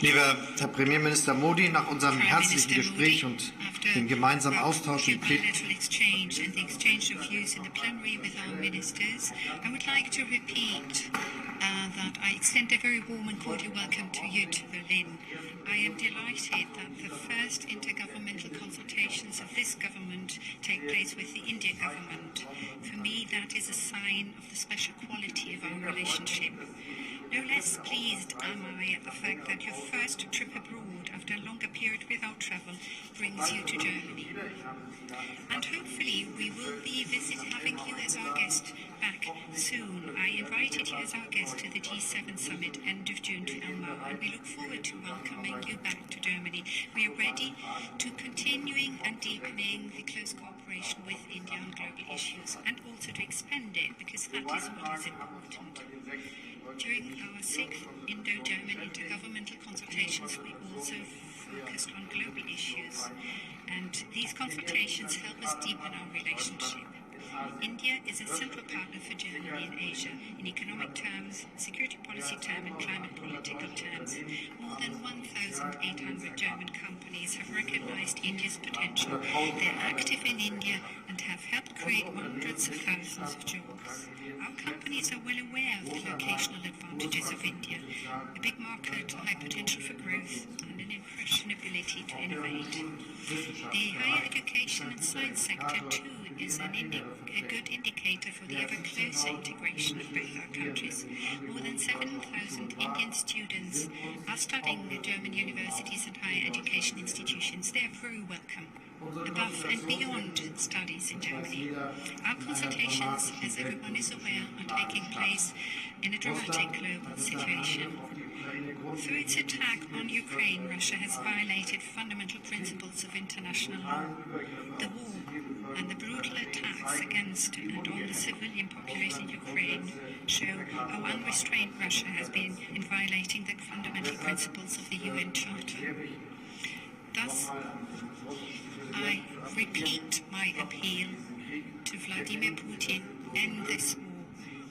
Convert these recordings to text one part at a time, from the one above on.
Lieber Herr Premierminister Modi, nach unserem herzlichen Gespräch und dem gemeinsamen Austausch im Plenum that I extend a very warm and cordial welcome to you to Berlin. I am delighted that the first intergovernmental consultations of this government take place with the Indian government. For me, that is a sign of the special quality of our relationship. No less pleased am I at the fact that your first trip abroad after a longer period without travel brings you to Germany. And hopefully we will be having you as our guest back soon. I invited you as our guest to the G7 summit end of June to Elmau, and we look forward to welcoming you back to Germany. We are ready to continuing and deepening the close cooperation with India on global issues, and also to expand it, because that is what is important. During our 6th Indo-German intergovernmental consultations, we also focused on global issues, and these consultations help us deepen our relationship. India is a central partner for Germany in Asia, in economic terms, security policy terms, and climate political terms. More than 1,800 German companies have recognized India's potential. They are active in India and have helped create hundreds of thousands of jobs. Our companies are well aware of the locational advantages of India, a big market, high potential for growth, and an impressive ability to innovate. The higher education and science sector, too, is a good indicator for the ever closer integration of both our countries. More than 7,000 Indian students are studying at German universities and higher education institutions. They are very welcome, above and beyond studies in Germany. Our consultations, as everyone is aware, are taking place in a dramatic global situation. Through its attack on Ukraine, Russia has violated fundamental principles of international law. The war and the brutal attacks against and on the civilian population in Ukraine show how unrestrained Russia has been in violating the fundamental principles of the UN Charter. Thus, I repeat my appeal to Vladimir Putin: end this war,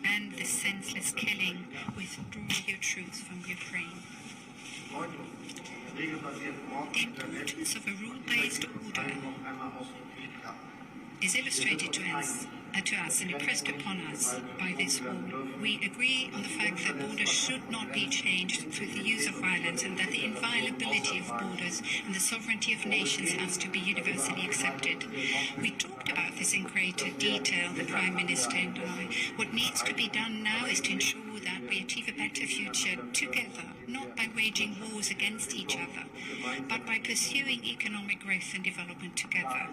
end this senseless killing, withdraw your troops from Ukraine. The importance of a rule-based order is illustrated to us and impressed upon us by this war. We agree on the fact that borders should not be changed through the use of violence, and that the inviolability of borders and the sovereignty of nations has to be universally accepted. We talked about this in greater detail, the Prime Minister and I. What needs to be done now is to ensure that we achieve a better future together, not by waging wars against each other, but by pursuing economic growth and development together.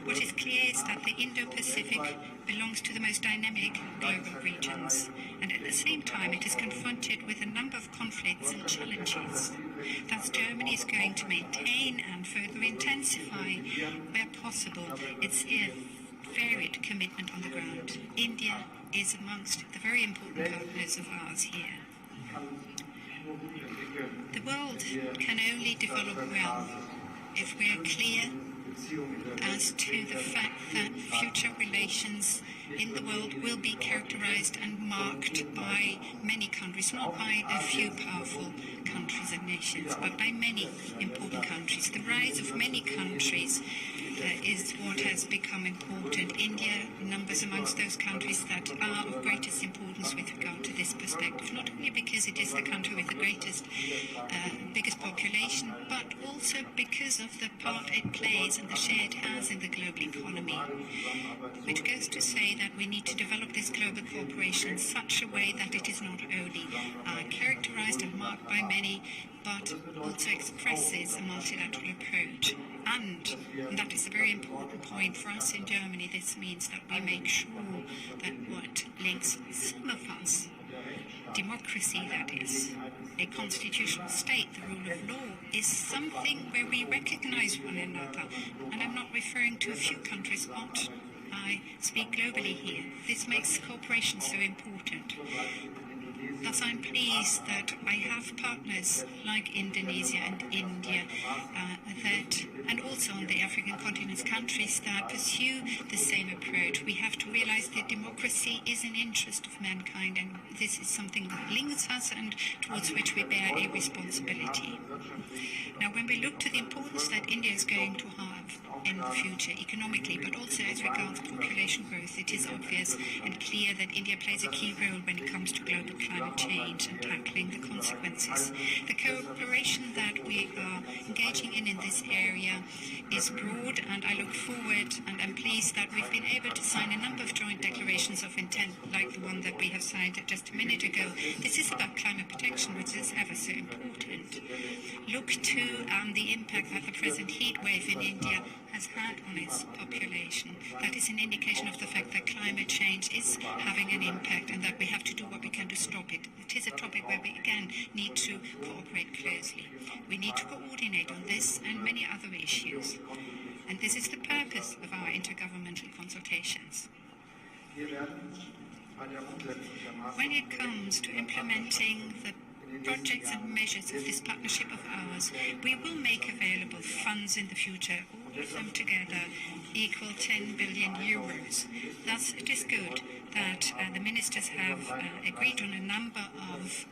What is clear is that the Indo-Pacific belongs to the most dynamic global regions, and at the same time it is confronted with a number of conflicts and challenges. Thus, Germany is going to maintain and further intensify, where possible, its varied commitment on the ground. India is amongst the very important partners of ours here. The world can only develop well if we are clear as to the fact that future relations in the world will be characterized and marked by many countries, not by a few powerful countries and nations, but by many important countries. The rise of many countries is what has become important. India numbers amongst those countries that are of greatest importance with regard to this perspective, not only because it is the country with the biggest population, but also because of the part it plays and the share it has in the global economy, which goes to say that we need to develop this global cooperation in such a way that it is not only characterized and marked by many, but also expresses a multilateral approach. And that is a very important point for us in Germany. This means that we make sure that what links some of us, democracy that is, a constitutional state, the rule of law, is something where we recognize one another. And I'm not referring to a few countries, but I speak globally here. This makes cooperation so important. Thus, I'm pleased that I have partners like Indonesia and India that and also on the African continent's countries that pursue the same approach. We have to realize that democracy is an interest of mankind, and this is something that links us and towards which we bear a responsibility. Now, when we look to the importance that India is going to have in the future economically, but also as regards population growth, it is obvious and clear that India plays a key role when it comes to global climate change and tackling the consequences. The cooperation that we are engaging in this area is broad, and I look forward and I'm pleased that we've been able to sign a number of joint declarations of intent, like the one that we have signed just a minute ago. This is about climate protection, which is ever so important. Look to the impact that the present heat wave in India has had on its population. That is an indication of the fact that climate change is having an impact and that we have to do what we can to stop it. It is a topic where we again need to cooperate closely. We need to coordinate on this and many other issues. And this is the purpose of our intergovernmental consultations. When it comes to implementing the projects and measures of this partnership of ours, we will make available funds in the future, all of them together equal 10 billion euros. Thus, it is good that the ministers have agreed on a number of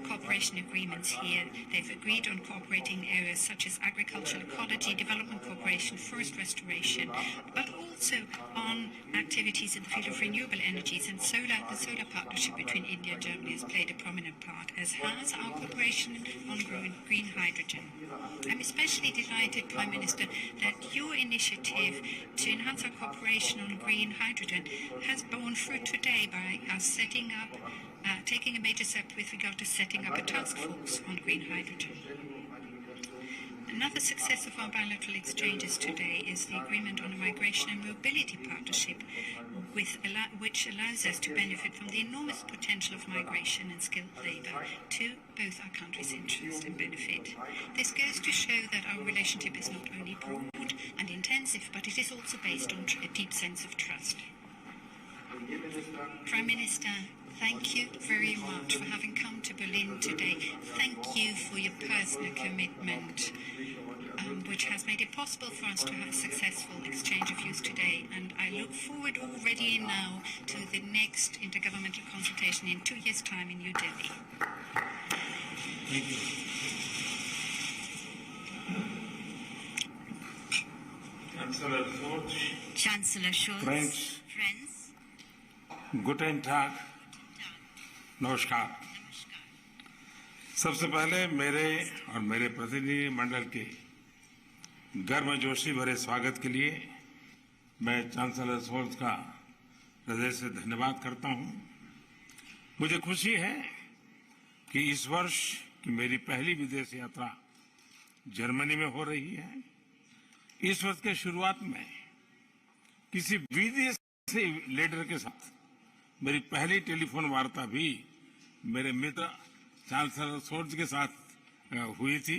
cooperation agreements here. They've agreed on cooperating areas such as agricultural ecology, development cooperation, forest restoration, but also on activities in the field of renewable energies, and the solar partnership between India and Germany has played a prominent part, as has our cooperation on green hydrogen. I'm especially delighted, Prime Minister, that your initiative to enhance our cooperation on green hydrogen has borne fruit today by us setting up taking a major step with regard to setting up a task force on green hydrogen. Another success of our bilateral exchanges today is the agreement on a migration and mobility partnership, which allows us to benefit from the enormous potential of migration and skilled labour to both our countries' interest and benefit. This goes to show that our relationship is not only broad and intensive, but it is also based on a deep sense of trust. Prime Minister, thank you very much for having come to Berlin today. Thank you for your personal commitment, which has made it possible for us to have a successful exchange of views today. And I look forward already now to the next intergovernmental consultation in 2 years' time in New Delhi. Thank you. Chancellor Scholz. Friends, Friends. Guten Tag. नमस्कार। सबसे पहले मेरे और मेरे प्रतिनिधि मंडल के गर्मजोशी भरे स्वागत के लिए मैं चांसलर शोल्ज का हृदय से धन्यवाद करता हूं। मुझे खुशी है कि इस वर्ष की मेरी पहली विदेश यात्रा जर्मनी में हो रही है। इस वर्ष के शुरुआत में किसी विदेशी लीडर के साथ मेरी पहली टेलीफोन वार्ता भी मेरे मित्र चांसलर शोल्ज के साथ हुई थी।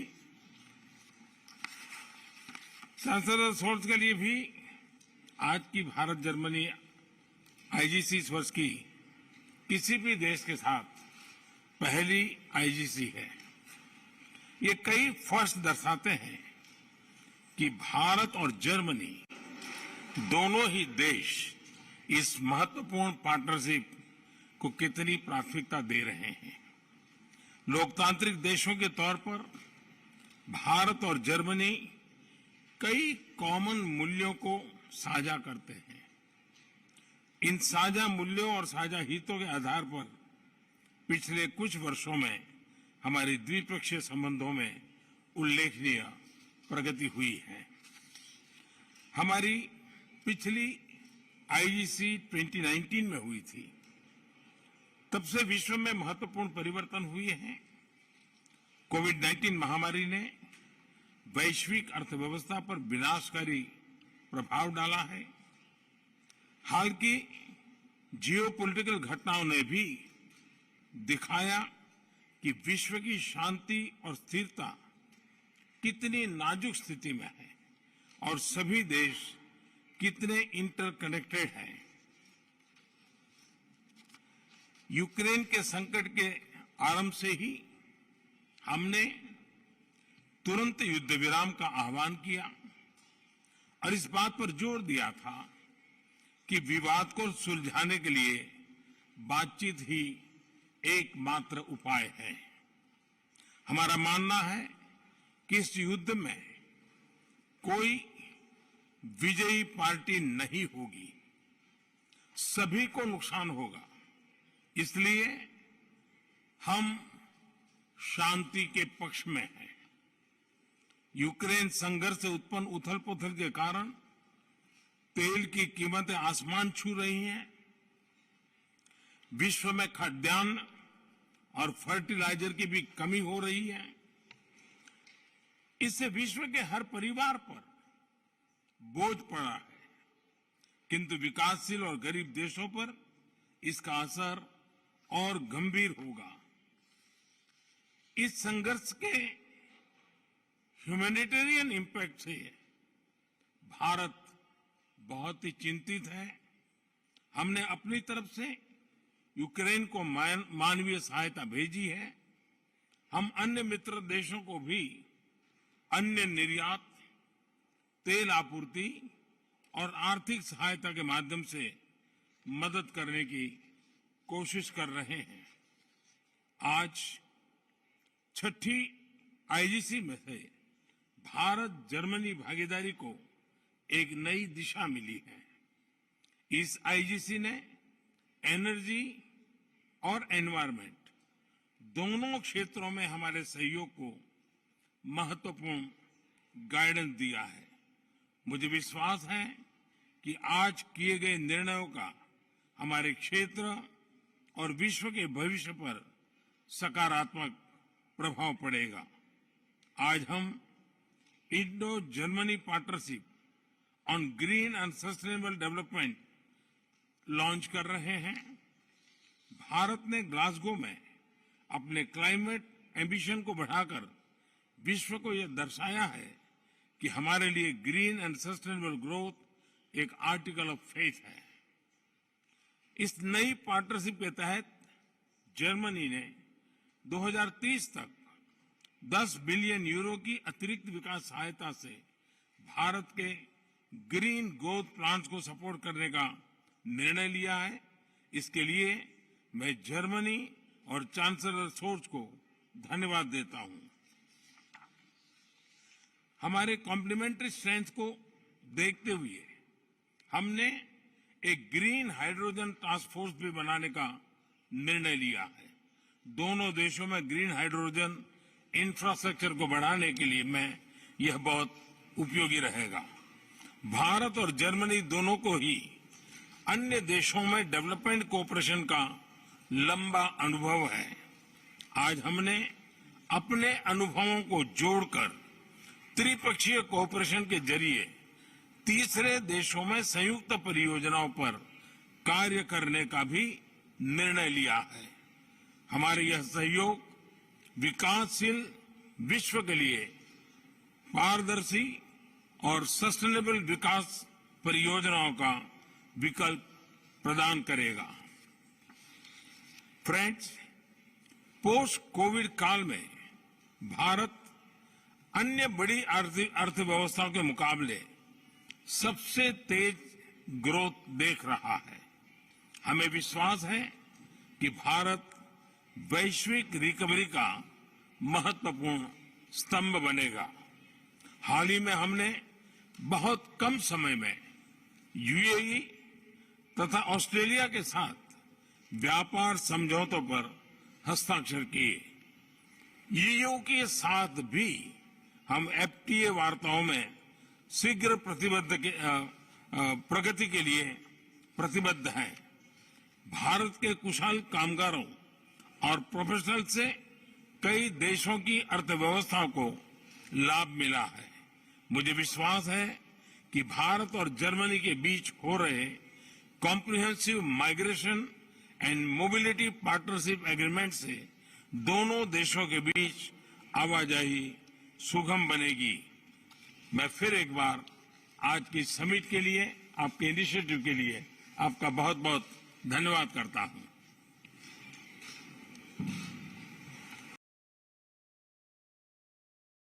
चांसलर शोल्ज के लिए भी आज की भारत जर्मनी आईजीसी इस वर्ष की किसी भी देश के साथ पहली आईजीसी है। ये कई फर्स्ट दर्शाते हैं कि भारत और जर्मनी दोनों ही देश इस महत्वपूर्ण पार्टनरशिप को कितनी प्राथमिकता दे रहे हैं। लोकतांत्रिक देशों के तौर पर भारत और जर्मनी कई कॉमन मूल्यों को साझा करते हैं। इन साझा मूल्यों और साझा हितों के आधार पर पिछले कुछ वर्षों में हमारी द्विपक्षीय संबंधों में उल्लेखनीय प्रगति हुई है। हमारी पिछली आईजीसी 2019 में हुई थी। तब से विश्व में महत्वपूर्ण परिवर्तन हुए हैं। कोविड-19 महामारी ने वैश्विक अर्थव्यवस्था पर विनाशकारी प्रभाव डाला है। हाल की जियोपॉलिटिकल घटनाओं ने भी दिखाया कि विश्व की शांति और स्थिरता कितनी नाजुक स्थिति में है और सभी देश कितने इंटरकनेक्टेड हैं। यूक्रेन के संकट के आरंभ से ही हमने तुरंत युद्ध विराम का आह्वान किया और इस बात पर जोर दिया था कि विवाद को सुलझाने के लिए बातचीत ही एकमात्र उपाय है। हमारा मानना है कि इस युद्ध में कोई विजयी पार्टी नहीं होगी, सभी को नुकसान होगा। इसलिए हम शांति के पक्ष में हैं। यूक्रेन संघर्ष से उत्पन्न उथल-पुथल के कारण तेल की कीमतें आसमान छू रही हैं। विश्व में खाद्यान्न और फर्टिलाइजर की भी कमी हो रही है। इससे विश्व के हर परिवार पर बोझ पड़ा है, किंतु विकासशील और गरीब देशों पर इसका असर और गंभीर होगा। इस संघर्ष के ह्यूमैनिटेरियन इम्पैक्ट से भारत बहुत ही चिंतित है। हमने अपनी तरफ से यूक्रेन को मानवीय सहायता भेजी है। हम अन्य मित्र देशों को भी अन्य निर्यात, तेल आपूर्ति और आर्थिक सहायता के माध्यम से मदद करने की कोशिश कर रहे हैं। आज छठी आईजीसी में से भारत जर्मनी भागीदारी को एक नई दिशा मिली है। इस आईजीसी ने एनर्जी और एनवायरनमेंट दोनों क्षेत्रों में हमारे सहयोग को महत्वपूर्ण गाइडेंस दिया है। मुझे विश्वास है कि आज किए गए निर्णयों का हमारे क्षेत्र और विश्व के भविष्य पर सकारात्मक प्रभाव पड़ेगा। आज हम Indo Germany partnership on green and sustainable development launch कर रहे हैं। भारत ने ग्लासगो में अपने क्लाइमेट एम्बिशन को बढ़ाकर विश्व को यह दर्शाया है कि हमारे लिए ग्रीन एंड सस्टेनेबल ग्रोथ एक आर्टिकल ऑफ फेथ है। इस नई पार्टनरशिप के तहत जर्मनी ने 2030 तक 10 बिलियन यूरो की अतिरिक्त विकास सहायता से भारत के ग्रीन ग्रोथ प्लान्स को सपोर्ट करने का निर्णय लिया है। इसके लिए मैं जर्मनी और चांसलर शोल्ज को धन्यवाद देता हूं। हमारे कॉम्प्लीमेंट्री स्ट्रेंथ को देखते हुए हमने एक ग्रीन हाइड्रोजन टास्क फोर्स भी बनाने का निर्णय लिया है। दोनों देशों में ग्रीन हाइड्रोजन इंफ्रास्ट्रक्चर को बढ़ाने के लिए में यह बहुत उपयोगी रहेगा। भारत और जर्मनी दोनों को ही अन्य देशों में डेवलपमेंट कोऑपरेशन का लंबा अनुभव है। आज हमने अपने अनुभवों को जोड़कर त्रिपक्षीय कोऑपरेशन के जरिए तीसरे देशों में संयुक्त परियोजनाओं पर कार्य करने का भी निर्णय लिया है। हमारे यह सहयोग विकासशील विश्व के लिए पारदर्शी और सस्टेनेबल विकास परियोजनाओं का विकल्प प्रदान करेगा। फ्रेंड्स, पोस्ट कोविड काल में भारत अन्य बड़ी अर्थव्यवस्थाओं के मुकाबले सबसे तेज ग्रोथ देख रहा है। हमें विश्वास है कि भारत वैश्विक रिकवरी का महत्वपूर्ण स्तंभ बनेगा। हाल ही में हमने बहुत कम समय में यूएई तथा ऑस्ट्रेलिया के साथ व्यापार समझौतों पर हस्ताक्षर किए। ईयू के साथ भी हम एफटीए वार्ताओं में शीघ्र प्रगति के लिए प्रतिबद्ध हैं। भारत के कुशल कामगारों और प्रोफेशनल से कई देशों की अर्थव्यवस्था को लाभ मिला है। मुझे विश्वास है कि भारत और जर्मनी के बीच हो रहे comprehensive migration and mobility partnership agreement से दोनों देशों के बीच आवाजाही सुगम बनेगी। मैं फिर एक बार आज की समिट के लिए, आपके इनिशिएटिव के लिए आपका बहुत बहुत धन्यवाद करता हूं।